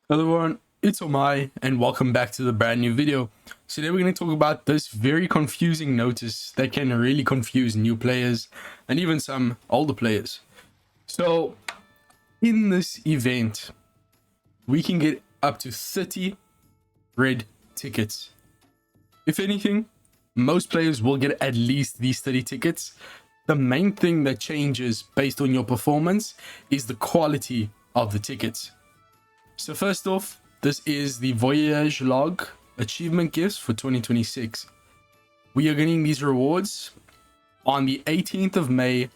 Hello everyone, it's Omae and welcome back to the brand new video. Today we're going to talk about this very confusing notice that can really confuse new players and even some older players. So in this event, we can get up to 30 red tickets. If anything, most players will get at least these 30 tickets. The main thing that changes based on your performance is the quality of the tickets. So first off, this is the Voyage Log achievement gifts for 2026. We are getting these rewards on the 18th of May,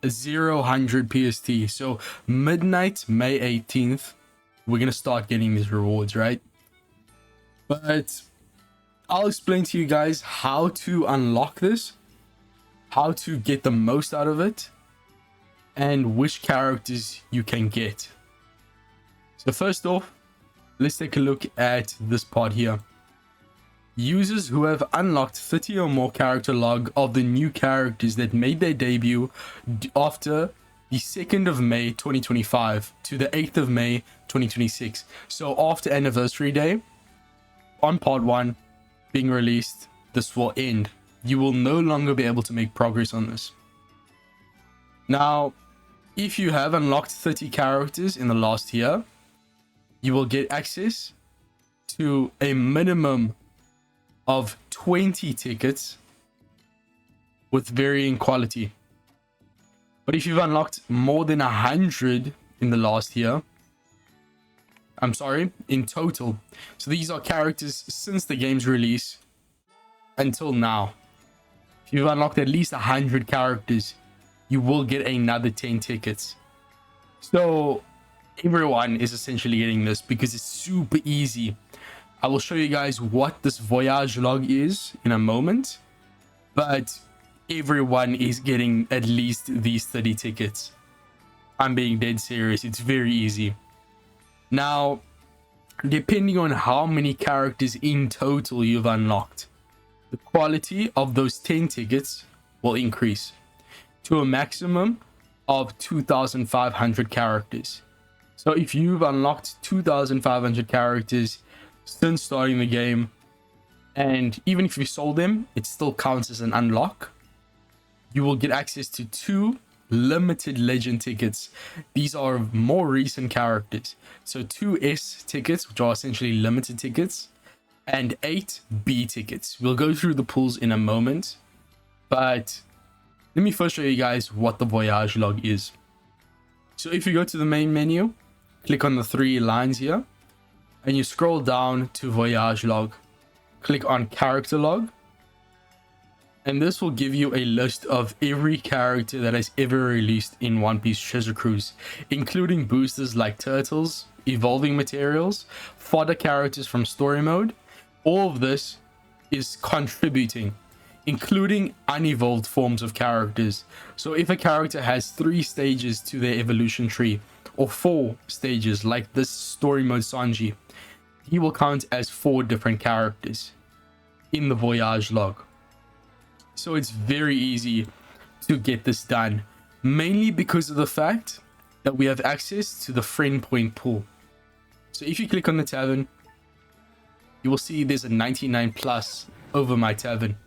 0000 PST. So midnight, May 18th, we're going to start getting these rewards, right? But I'll explain to you guys how to unlock this, how to get the most out of it, and which characters you can get. So first off, let's take a look at this part here. Users who have unlocked 30 or more character log of the new characters that made their debut after the 2nd of May 2025 to the 8th of May 2026. So after anniversary day, on part 1 being released, this will end. You will no longer be able to make progress on this. Now, if you have unlocked 30 characters in the last year, you will get access to a minimum of 20 tickets with varying quality. But if you've unlocked more than 100 in the last year, in total. So these are characters since the game's release until now. If you've unlocked at least 100 characters, you will get another 10 tickets. So everyone is essentially getting this because it's super easy. I will show you guys what this Voyage Log is in a moment, but everyone is getting at least these 30 tickets. I'm being dead serious. It's very easy. Now, depending on how many characters in total you've unlocked, the quality of those 10 tickets will increase to a maximum of 2,500 characters. So if you've unlocked 2,500 characters since starting the game, and even if you sold them, it still counts as an unlock, you will get access to 2 limited legend tickets. These are more recent characters. So 2 S tickets, which are essentially limited tickets, and 8 B tickets. We'll go through the pools in a moment, but let me first show you guys what the Voyage Log is. So if you go to the main menu, click on the 3 lines here, and you scroll down to Voyage Log. Click on Character Log, and this will give you a list of every character that has ever released in One Piece Treasure Cruise, including boosters like turtles, evolving materials, fodder characters from story mode. All of this is contributing, including unevolved forms of characters. So if a character has 3 stages to their evolution tree, or 4 stages like this story mode Sanji, he will count as 4 different characters in the Voyage Log. So it's very easy to get this done, mainly because of the fact that we have access to the friend point pool. So if you click on the tavern, you will see there's a 99 plus over my tavern,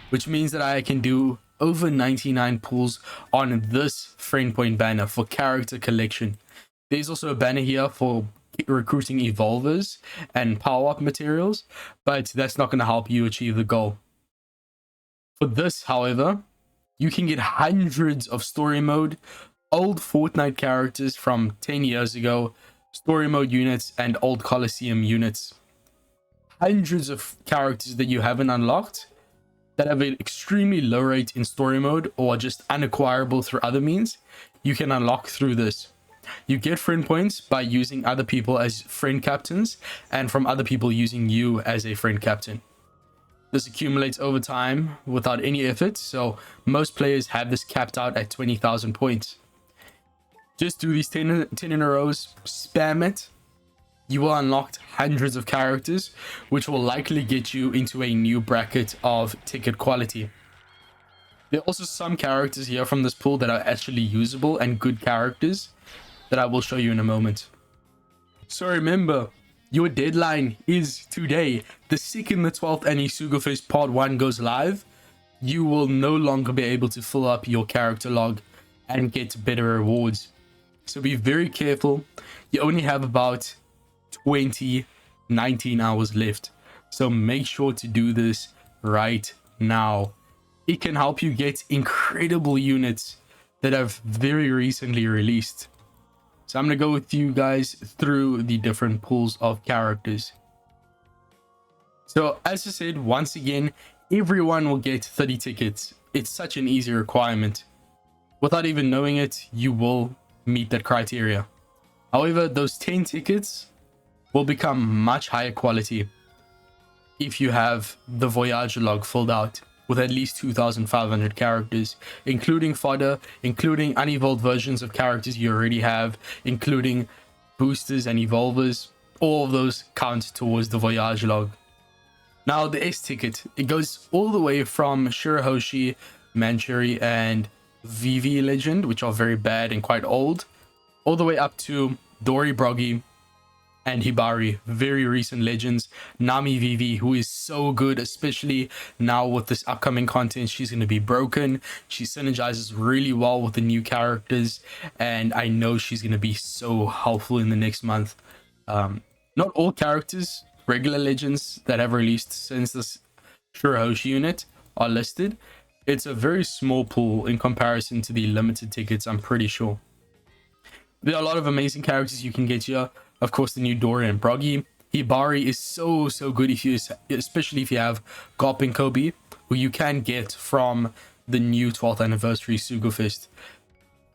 which means that I can do over 99 pulls on this friend point banner for character collection. There's also a banner here for recruiting evolvers and power-up materials, but that's not going to help you achieve the goal. For this, however, you can get hundreds of story mode, old Fortnite characters from 10 years ago, story mode units, and old Coliseum units. Hundreds of characters that you haven't unlocked that have an extremely low rate in story mode or are just unacquirable through other means, you can unlock through this. You get friend points by using other people as friend captains, and from other people using you as a friend captain. This accumulates over time without any effort, so most players have this capped out at 20,000 points. Just do these 10 in a row, spam it. You will unlock hundreds of characters, which will likely get you into a new bracket of ticket quality. There are also some characters here from this pool that are actually usable and good characters that I will show you in a moment. So remember, your deadline is today. The second the 12th Anni Fest Part 1 goes live, you will no longer be able to fill up your character log and get better rewards. So be very careful. You only have about 19 hours left. So make sure to do this right now. It can help you get incredible units that have very recently released. So I'm going to go with you guys through the different pools of characters. So as I said, once again, everyone will get 30 tickets. It's such an easy requirement. Without even knowing it, you will meet that criteria. However, those 10 tickets will become much higher quality if you have the Voyage log filled out with at least 2,500 characters, including fodder, including unevolved versions of characters you already have, including boosters and evolvers. All of those count towards the Voyage log. Now, the S ticket, it goes all the way from Shirahoshi, Manchuri, and VV Legend, which are very bad and quite old, all the way up to Dori Broggy and Hibari, very recent legends. Nami VV, who is so good, especially now with this upcoming content. She's going to be broken. She synergizes really well with the new characters, and I know she's going to be so helpful in the next month. Not all characters, regular legends that have released since this Shirahoshi unit are listed. It's a very small pool in comparison to the limited tickets, I'm pretty sure. There are a lot of amazing characters you can get here. Of course, the new Dori and Broggy. Hibari is so good if you, especially if you have Gop and Kobe, who you can get from the new 12th anniversary Fest.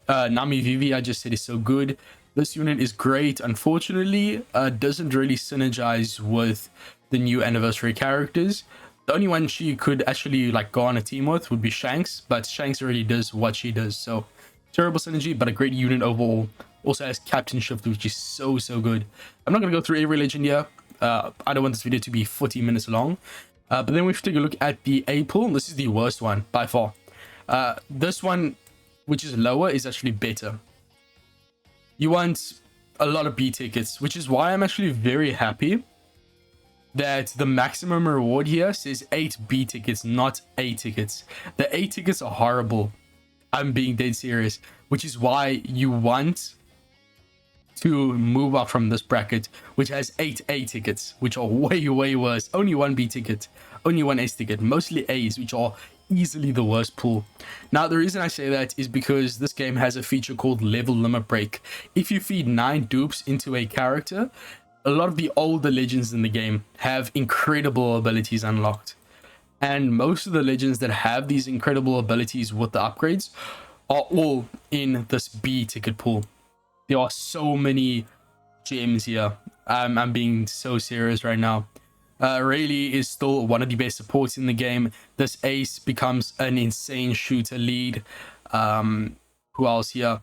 Nami Vivi, I just said, is so good. This unit is great. Unfortunately, doesn't really synergize with the new anniversary characters. The only one she could actually like go on a team with would be Shanks, but Shanks already does what she does, so terrible synergy, but a great unit overall. Also has Captain Shift, which is so good. I'm not going to go through every legend here. I don't want this video to be 40 minutes long. But then we have to take a look at the A pool. This is the worst one by far. This one, which is lower, is actually better. You want a lot of B tickets, which is why I'm actually very happy that the maximum reward here says 8 B tickets, not A tickets. The A tickets are horrible. I'm being dead serious, which is why you want to move up from this bracket, which has 8 A tickets, which are way worse. Only 1 B ticket, only 1 S ticket, mostly A's, which are easily the worst pool. Now, the reason I say that is because this game has a feature called level limit break. If you feed 9 dupes into a character, a lot of the older legends in the game have incredible abilities unlocked. And most of the legends that have these incredible abilities with the upgrades are all in this B ticket pool. There are so many gems here. I'm being so serious right now. Rayleigh is still one of the best supports in the game. This ace becomes an insane shooter lead. Who else here?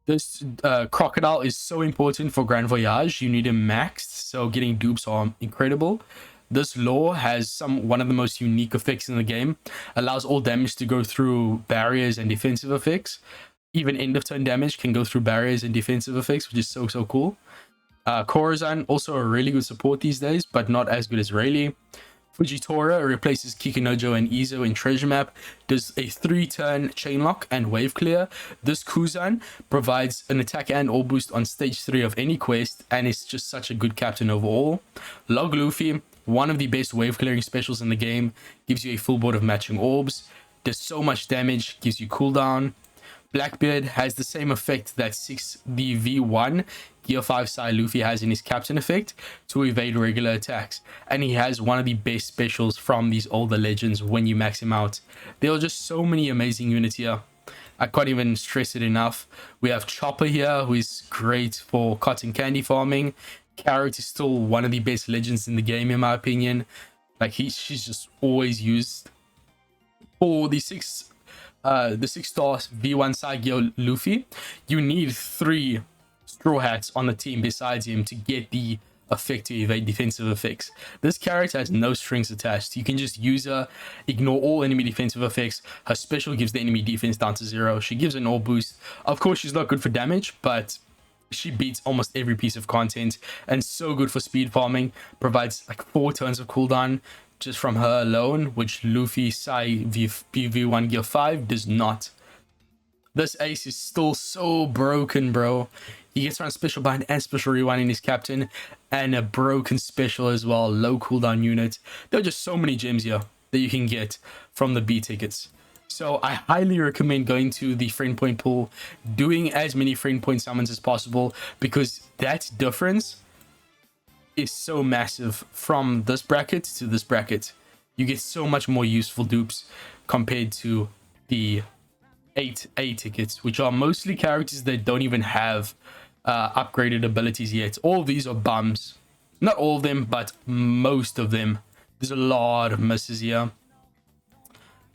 This Crocodile is so important for Grand Voyage. You need him maxed, so getting dupes are incredible. This lore has one of the most unique effects in the game. Allows all damage to go through barriers and defensive effects. Even end of turn damage can go through barriers and defensive effects, which is so cool. Corazon, also a really good support these days, but not as good as Rayleigh. Fujitora replaces Kikunojo and Izo in Treasure Map, does a 3-turn chain lock and wave clear. This Kuzan provides an attack and all boost on stage 3 of any quest, and is just such a good captain overall. Log Luffy, one of the best wave clearing specials in the game, gives you a full board of matching orbs, does so much damage, gives you cooldown. Blackbeard has the same effect that the V1 Gear 5 Sai Luffy has in his captain effect to evade regular attacks, and he has one of the best specials from these older legends when you max him out. There are just so many amazing units here. I can't even stress it enough. We have Chopper here, who is great for cotton candy farming. Carrot is still one of the best legends in the game, in my opinion. Like, she's just always used. For the 6-star V1 Saigyo Luffy, you need 3 Straw Hats on the team besides him to get the effect to evade defensive effects. This character has no strings attached. You can just use her, ignore all enemy defensive effects. Her special gives the enemy defense down to 0. She gives an all boost. Of course, she's not good for damage, but She beats almost every piece of content and so good for speed farming. Provides like 4 turns of cooldown just from her alone, which Luffy Sai PV1 Gear 5 does not. This ace is still so broken, bro. He gets around special bind and special rewind in his captain, and a broken special as well, low cooldown unit. There are just so many gems here that you can get from the B tickets. So I highly recommend going to the friend point pool, doing as many friend point summons as possible, because that difference is so massive from this bracket to this bracket. You get so much more useful dupes compared to the 8A tickets, which are mostly characters that don't even have upgraded abilities yet. All of these are bums. Not all of them, but most of them. There's a lot of misses here.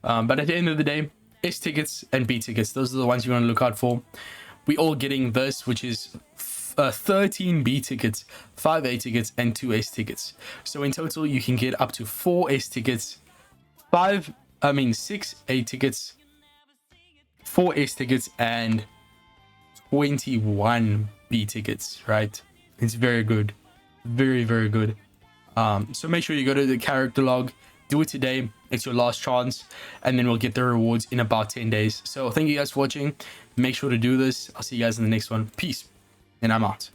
But at the end of the day, S tickets and B tickets, those are the ones you want to look out for. We all getting this, which is 13 B tickets, 5 A tickets, and 2 S tickets. So in total, you can get up to 4 S tickets, 6 A tickets, 4 S tickets, and 21 B tickets, right? It's very good. Very, very good. So make sure you go to the character log, do it today. It's your last chance, and then we'll get the rewards in about 10 days. So thank you guys for watching. Make sure to do this. I'll see you guys in the next one. Peace, and I'm out.